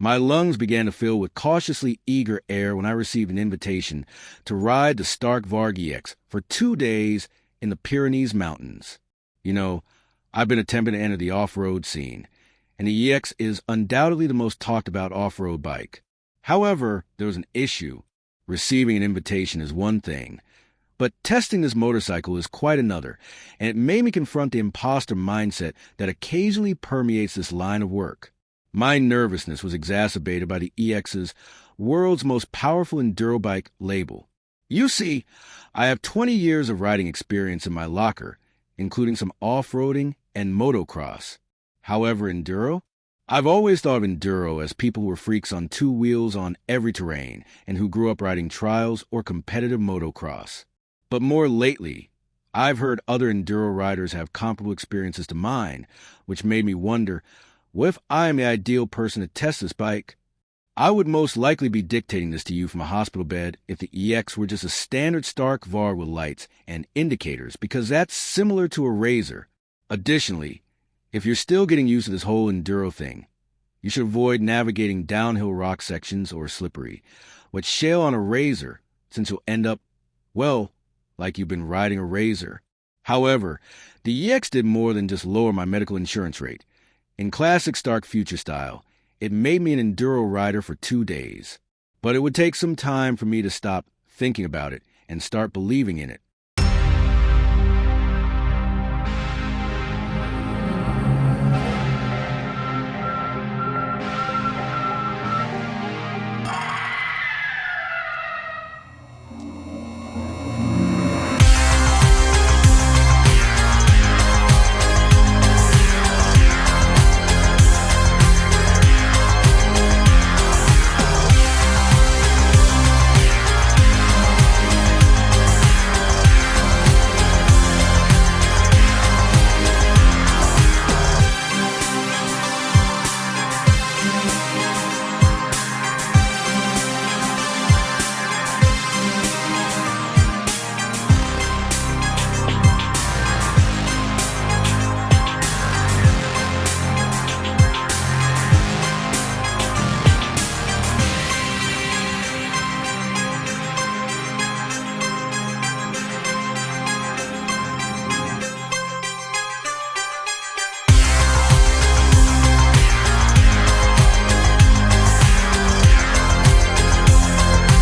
My lungs began to fill with cautiously eager air when I received an invitation to ride the Stark Varg EX for 2 days in the Pyrenees Mountains. You know, I've been attempting to enter the off-road scene, and the EX is undoubtedly the most talked about off-road bike. However, there was an issue. Receiving an invitation is one thing, but testing this motorcycle is quite another, and it made me confront the imposter mindset that occasionally permeates this line of work. My nervousness was exacerbated by the EX's world's most powerful enduro bike label. You see, I have 20 years of riding experience in my locker, including some off-roading and motocross. However, enduro? I've always thought of enduro as people who were freaks on 2 wheels on every terrain and who grew up riding trials or competitive motocross. But more lately, I've heard other enduro riders have comparable experiences to mine, which made me wonder, what if I am the ideal person to test this bike? I would most likely be dictating this to you from a hospital bed if the EX were just a standard Stark Varg with lights and indicators, because that's similar to a razor. Additionally, if you're still getting used to this whole enduro thing, you should avoid navigating downhill rock sections or slippery, with shale on a razor, since you'll end up, well, like you've been riding a razor. However, the EX did more than just lower my medical insurance rate. In classic Stark Future style, it made me an enduro rider for 2 days. But it would take some time for me to stop thinking about it and start believing in it.